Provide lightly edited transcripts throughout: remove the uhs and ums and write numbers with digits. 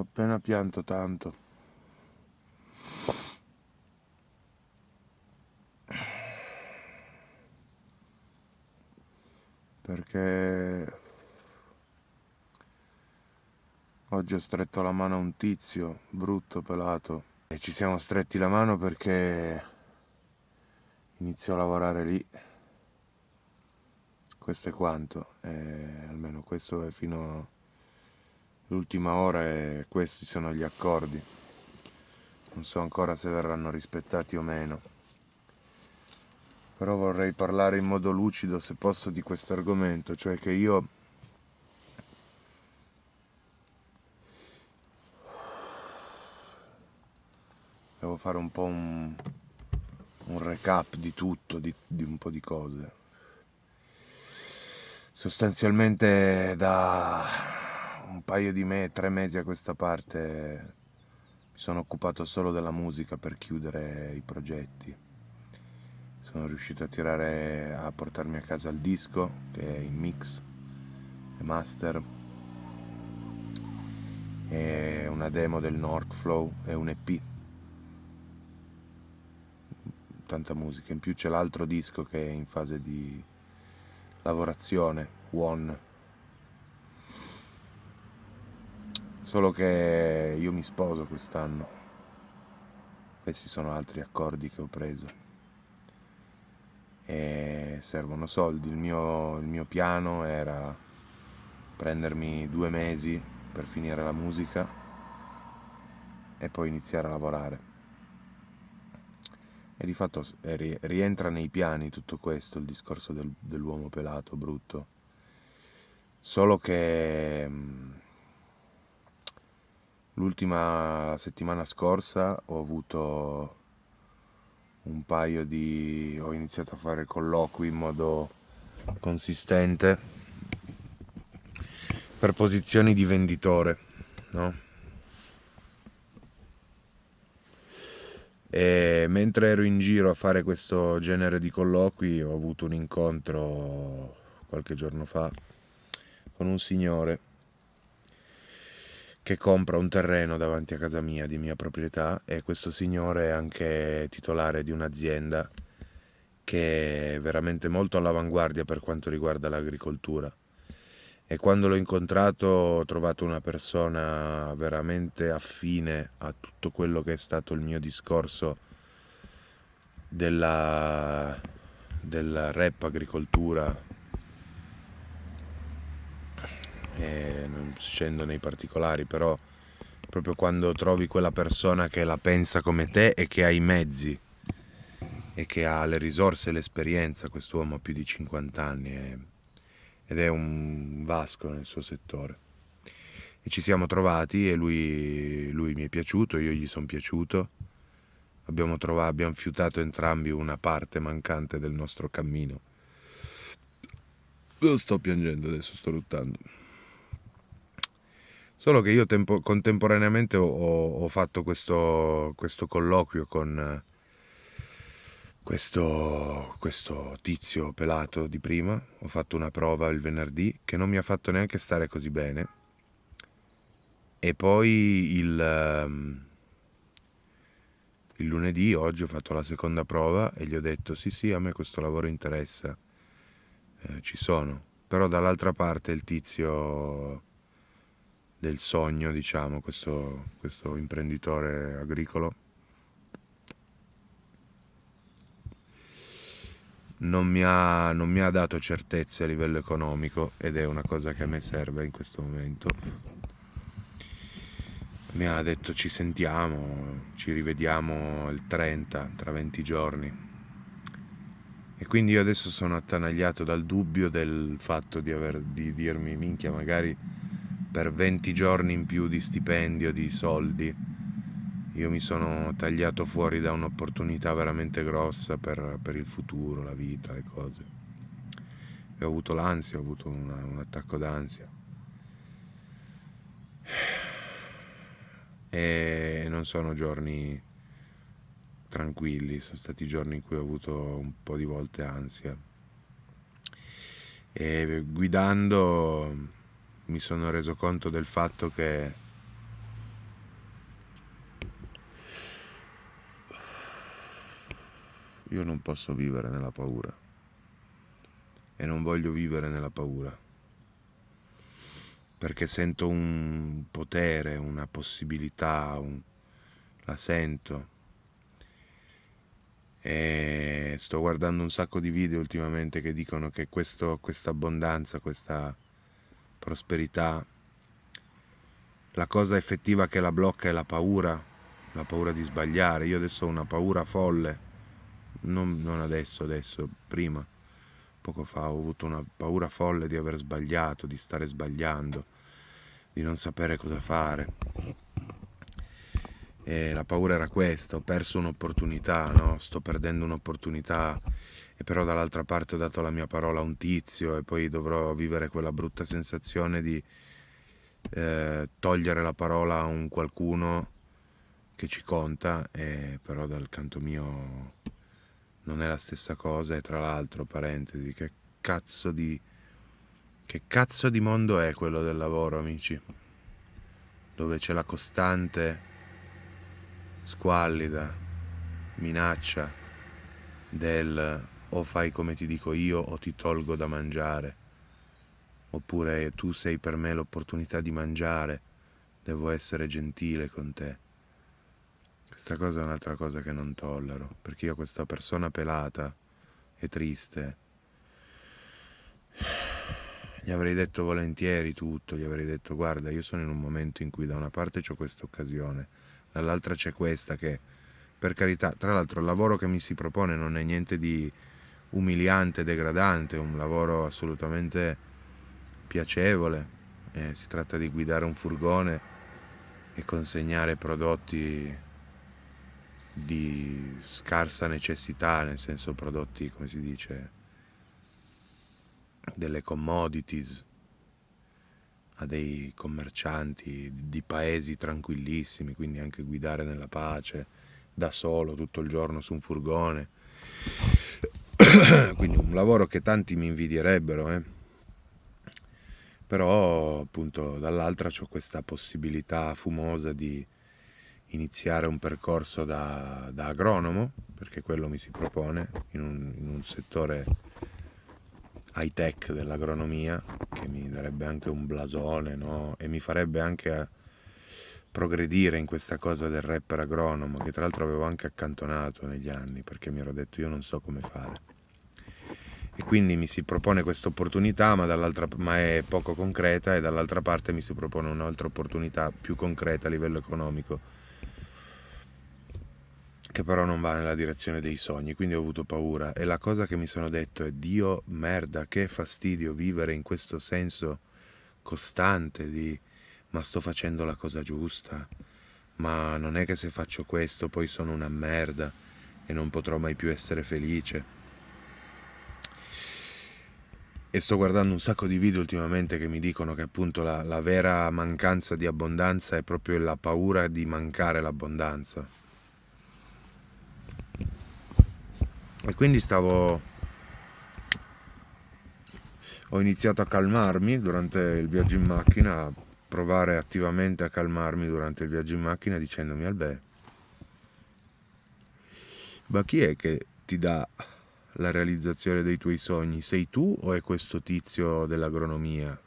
appena pianto tanto. Perché oggi ho stretto la mano a un tizio, brutto, pelato. E ci siamo stretti la mano perché inizio a lavorare lì. Questo è quanto. Almeno questo è fino all'ultima ora e questi sono gli accordi. Non so ancora se verranno rispettati o meno. Però vorrei parlare in modo lucido, se posso, di questo argomento, cioè che io devo fare un po' un recap di tutto, di un po' di cose. Sostanzialmente da un paio di 3 mesi a questa parte mi sono occupato solo della musica per chiudere i progetti. Sono riuscito a portarmi a casa il disco, che è in mix e master, e una demo del Northflow e un EP. Tanta musica. In più c'è l'altro disco che è in fase di lavorazione, One. Solo che io mi sposo quest'anno. Questi sono altri accordi che ho preso. E servono soldi. Il mio piano era prendermi 2 mesi per finire la musica e poi iniziare a lavorare. E di fatto rientra nei piani tutto questo, il discorso dell'uomo pelato, brutto. Solo che l'ultima settimana scorsa ho iniziato a fare colloqui in modo consistente per posizioni di venditore, no? E mentre ero in giro a fare questo genere di colloqui ho avuto un incontro qualche giorno fa con un signore che compra un terreno davanti a casa mia, di mia proprietà, e questo signore è anche titolare di un'azienda che è veramente molto all'avanguardia per quanto riguarda l'agricoltura. E quando l'ho incontrato ho trovato una persona veramente affine a tutto quello che è stato il mio discorso della rap agricoltura, e non scendo nei particolari, però proprio quando trovi quella persona che la pensa come te e che ha i mezzi e che ha le risorse e l'esperienza. Quest'uomo ha più di 50 anni ed è un vasco nel suo settore. E ci siamo trovati e lui mi è piaciuto, io gli sono piaciuto. Abbiamo fiutato entrambi una parte mancante del nostro cammino. Io sto piangendo adesso, sto ruttando. Solo che io contemporaneamente ho fatto questo colloquio con questo tizio pelato di prima. Ho fatto una prova il venerdì che non mi ha fatto neanche stare così bene. E poi il lunedì, oggi, ho fatto la seconda prova e gli ho detto sì sì, a me questo lavoro interessa, ci sono. Però dall'altra parte il tizio del sogno, diciamo, questo imprenditore agricolo, non mi ha dato certezze a livello economico, ed è una cosa che a me serve in questo momento. Mi ha detto ci sentiamo, ci rivediamo il 30, tra 20 giorni. E quindi io adesso sono attanagliato dal dubbio del fatto di dirmi minchia, magari per 20 giorni in più di stipendio, di soldi, io mi sono tagliato fuori da un'opportunità veramente grossa per il futuro, la vita, le cose. E ho avuto l'ansia, ho avuto un attacco d'ansia. E non sono giorni tranquilli, sono stati giorni in cui ho avuto un po' di volte ansia. E guidando mi sono reso conto del fatto che io non posso vivere nella paura e non voglio vivere nella paura, perché sento un potere, una possibilità, la sento. E sto guardando un sacco di video ultimamente che dicono che questa abbondanza, questa prosperità, la cosa effettiva che la blocca è la paura di sbagliare. Io adesso ho una paura folle, non adesso, prima, poco fa ho avuto una paura folle di aver sbagliato, di stare sbagliando, di non sapere cosa fare. E la paura era questa, ho perso un'opportunità, no? Sto perdendo un'opportunità, e però dall'altra parte ho dato la mia parola a un tizio e poi dovrò vivere quella brutta sensazione di togliere la parola a un qualcuno che ci conta, e però dal canto mio non è la stessa cosa. E tra l'altro, parentesi, che cazzo di mondo è quello del lavoro, amici? Dove c'è la costante squallida minaccia del o fai come ti dico io o ti tolgo da mangiare, oppure tu sei per me l'opportunità di mangiare, devo essere gentile con te. Questa cosa è un'altra cosa che non tollero, perché io questa persona pelata e triste gli avrei detto volentieri tutto, gli avrei detto: guarda, io sono in un momento in cui da una parte c'ho questa occasione, dall'altra c'è questa che, per carità, tra l'altro il lavoro che mi si propone non è niente di umiliante, degradante, è un lavoro assolutamente piacevole. Si tratta di guidare un furgone e consegnare prodotti di scarsa necessità, nel senso prodotti, come si dice, delle commodities a dei commercianti di paesi tranquillissimi, quindi anche guidare nella pace, da solo tutto il giorno su un furgone. Quindi un lavoro che tanti mi invidierebbero, Però appunto dall'altra c'ho questa possibilità fumosa di iniziare un percorso da agronomo, perché quello mi si propone in un settore high tech dell'agronomia, che mi darebbe anche un blasone, no? E mi farebbe anche progredire in questa cosa del rapper agronomo, che tra l'altro avevo anche accantonato negli anni, perché mi ero detto io non so come fare. E quindi mi si propone questa opportunità, ma è poco concreta, e dall'altra parte mi si propone un'altra opportunità più concreta a livello economico, che però non va nella direzione dei sogni. Quindi ho avuto paura, e la cosa che mi sono detto è: Dio, merda, che fastidio vivere in questo senso costante di ma sto facendo la cosa giusta, ma non è che se faccio questo poi sono una merda e non potrò mai più essere felice. E sto guardando un sacco di video ultimamente che mi dicono che appunto la vera mancanza di abbondanza è proprio la paura di mancare l'abbondanza. E quindi ho iniziato a calmarmi durante il viaggio in macchina, a provare attivamente a calmarmi durante il viaggio in macchina, dicendomi: Albè, ma chi è che ti dà la realizzazione dei tuoi sogni? Sei tu o è questo tizio dell'agronomia?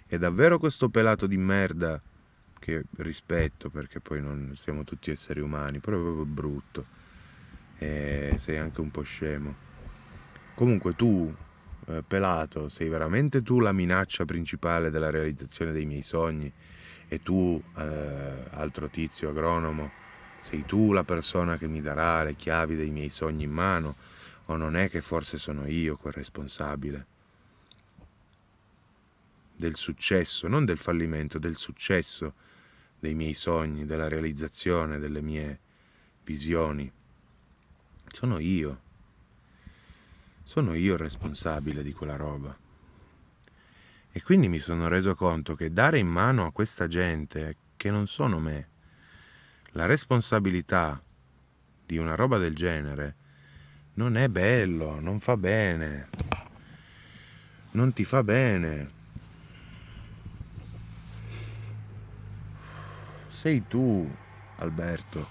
È davvero questo pelato di merda, che rispetto perché poi non siamo tutti esseri umani, però è proprio brutto e sei anche un po' scemo. Comunque tu, pelato, sei veramente tu la minaccia principale della realizzazione dei miei sogni? E tu, altro tizio agronomo, sei tu la persona che mi darà le chiavi dei miei sogni in mano? O non è che forse sono io quel responsabile del successo, non del fallimento, del successo dei miei sogni, della realizzazione delle mie visioni? Sono io il responsabile di quella roba. E quindi mi sono reso conto che dare in mano a questa gente, che non sono me, la responsabilità di una roba del genere non è bello, non fa bene, non ti fa bene. Sei tu, Alberto,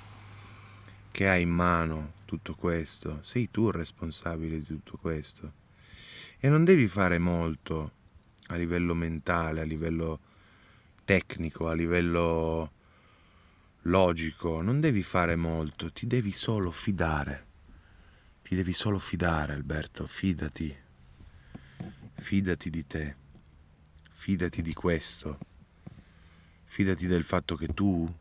che hai in mano tutto questo, sei tu il responsabile di tutto questo. E non devi fare molto a livello mentale, a livello tecnico, a livello logico, non devi fare molto, ti devi solo fidare. Ti devi solo fidare, Alberto, fidati. Fidati di te. Fidati di questo. Fidati del fatto che tu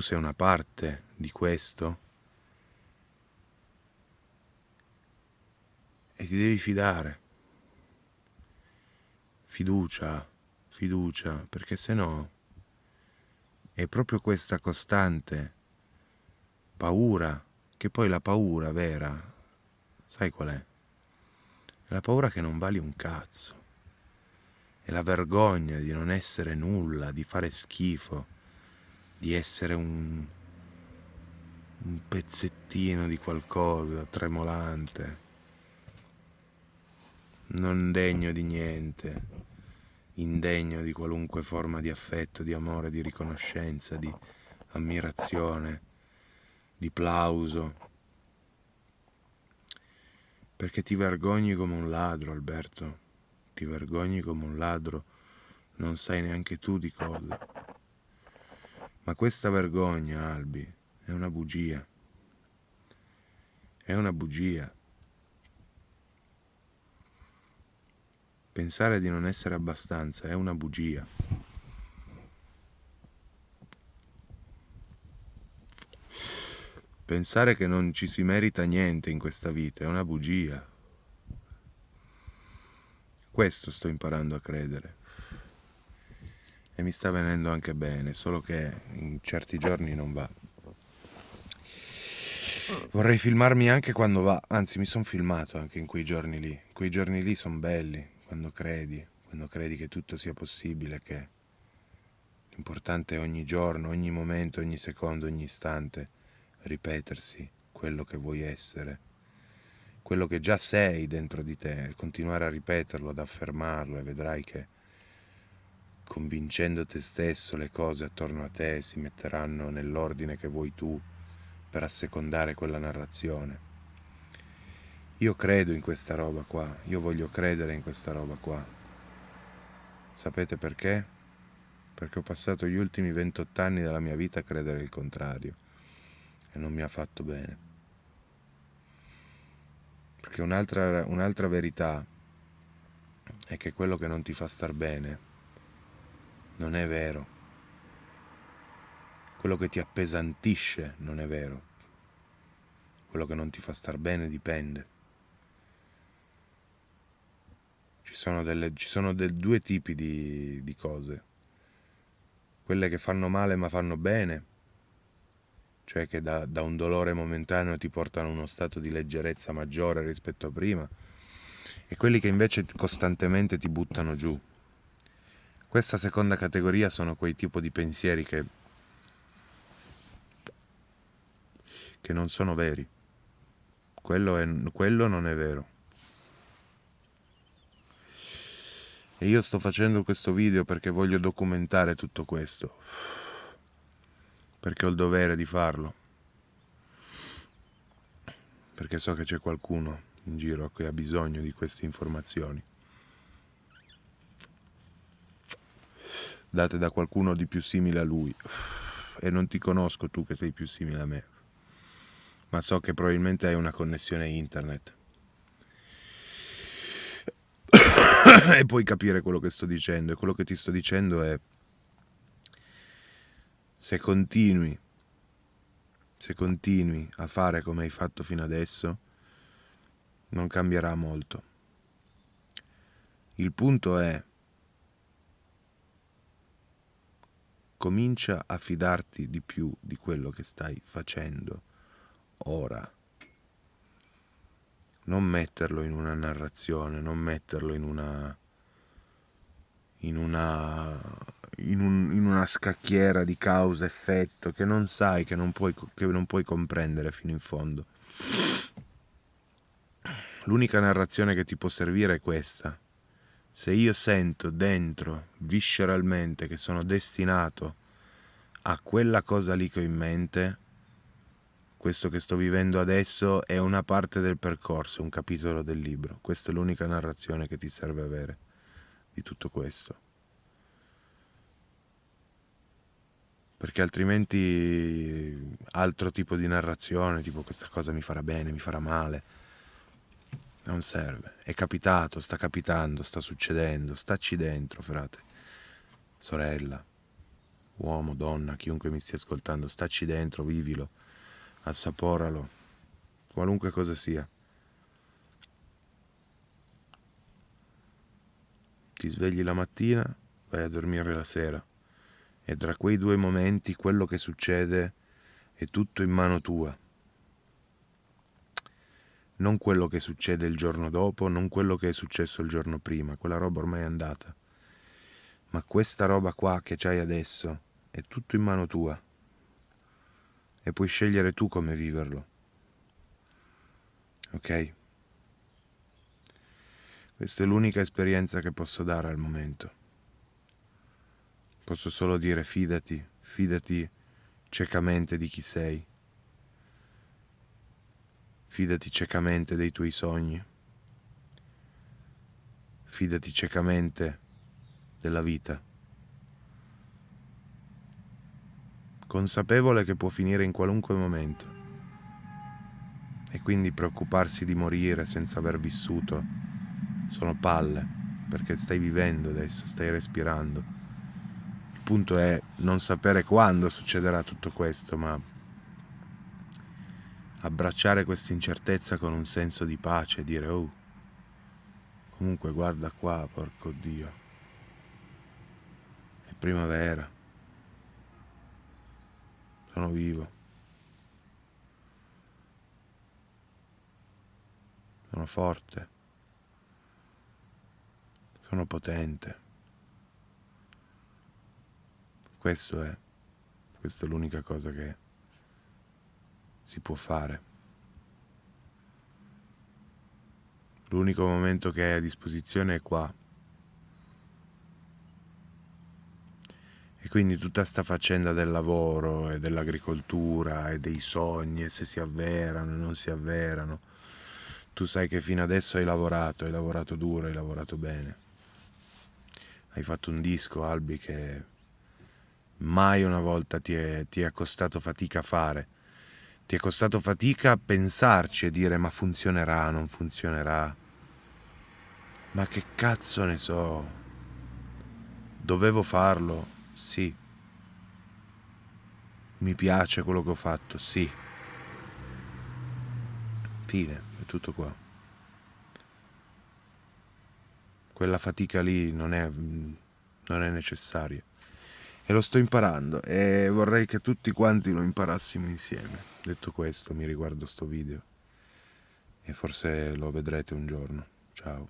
sei una parte di questo e ti devi fidare. Fiducia, fiducia, perché se no è proprio questa costante paura, che poi la paura vera, sai qual è? È la paura che non vali un cazzo. È la vergogna di non essere nulla, di fare schifo, di essere un pezzettino di qualcosa, tremolante, non degno di niente, indegno di qualunque forma di affetto, di amore, di riconoscenza, di ammirazione, di plauso. Perché ti vergogni come un ladro, Alberto, ti vergogni come un ladro, non sai neanche tu di cosa. Ma questa vergogna, Albi, è una bugia. È una bugia. Pensare di non essere abbastanza è una bugia. Pensare che non ci si merita niente in questa vita è una bugia. Questo sto imparando a credere. E mi sta venendo anche bene, solo che in certi giorni non va. Vorrei filmarmi anche quando va, anzi mi sono filmato anche in quei giorni lì. Quei giorni lì sono belli, quando credi che tutto sia possibile, che l'importante è ogni giorno, ogni momento, ogni secondo, ogni istante ripetersi quello che vuoi essere, quello che già sei dentro di te, continuare a ripeterlo, ad affermarlo e vedrai che convincendo te stesso le cose attorno a te si metteranno nell'ordine che vuoi tu per assecondare quella narrazione. Io credo in questa roba qua, io voglio credere in questa roba qua. Sapete perché? Perché ho passato gli ultimi 28 anni della mia vita a credere il contrario e non mi ha fatto bene. Perché un'altra verità è che quello che non ti fa star bene non è vero. Quello che ti appesantisce non è vero. Quello che non ti fa star bene dipende. Ci sono due tipi di cose. Quelle che fanno male ma fanno bene, cioè che da un dolore momentaneo ti portano a uno stato di leggerezza maggiore rispetto a prima, e quelli che invece costantemente ti buttano giù. Questa seconda categoria sono quei tipo di pensieri che non sono veri. Quello non è vero. E io sto facendo questo video perché voglio documentare tutto questo, perché ho il dovere di farlo, perché so che c'è qualcuno in giro che ha bisogno di queste informazioni, date da qualcuno di più simile a lui. E non ti conosco tu che sei più simile a me, ma so che probabilmente hai una connessione internet e puoi capire quello che sto dicendo. E quello che ti sto dicendo è: se continui a fare come hai fatto fino adesso, non cambierà molto. Il punto è: comincia a fidarti di più di quello che stai facendo ora. Non metterlo in una narrazione, non metterlo in una scacchiera di causa-effetto che non sai, che non puoi comprendere fino in fondo. L'unica narrazione che ti può servire è questa: se io sento dentro, visceralmente, che sono destinato a quella cosa lì che ho in mente, questo che sto vivendo adesso è una parte del percorso, un capitolo del libro. Questa è l'unica narrazione che ti serve avere di tutto questo. Perché altrimenti altro tipo di narrazione, tipo questa cosa mi farà bene, mi farà male, non serve. È capitato, sta capitando, sta succedendo, staci dentro, frate, sorella, uomo, donna, chiunque mi stia ascoltando, staci dentro, vivilo, assaporalo, qualunque cosa sia. Ti svegli la mattina, vai a dormire la sera e tra quei due momenti quello che succede è tutto in mano tua. Non quello che succede il giorno dopo, non quello che è successo il giorno prima, quella roba ormai è andata. Ma questa roba qua che c'hai adesso è tutto in mano tua e puoi scegliere tu come viverlo. Ok? Questa è l'unica esperienza che posso dare al momento. Posso solo dire fidati, fidati ciecamente di chi sei. Fidati ciecamente dei tuoi sogni. Fidati ciecamente della vita. Consapevole che può finire in qualunque momento. E quindi preoccuparsi di morire senza aver vissuto sono palle, perché stai vivendo adesso, stai respirando. Il punto è non sapere quando succederà tutto questo, ma abbracciare questa incertezza con un senso di pace, dire oh, comunque guarda qua, porco Dio, è primavera, sono vivo, sono forte, sono potente. Questa è l'unica cosa che si può fare. L'unico momento che hai a disposizione è qua. E quindi tutta sta faccenda del lavoro e dell'agricoltura e dei sogni, e se si avverano e non si avverano, tu sai che fino adesso hai lavorato duro, hai lavorato bene. Hai fatto un disco, Albi, che mai una volta ti è costato fatica a fare. Ti è costato fatica a pensarci e dire ma funzionerà, non funzionerà. Ma che cazzo ne so? Dovevo farlo? Sì. Mi piace quello che ho fatto? Sì. Fine, è tutto qua. Quella fatica lì non è necessaria. E lo sto imparando e vorrei che tutti quanti lo imparassimo insieme. Detto questo, mi riguardo sto video e forse lo vedrete un giorno. Ciao.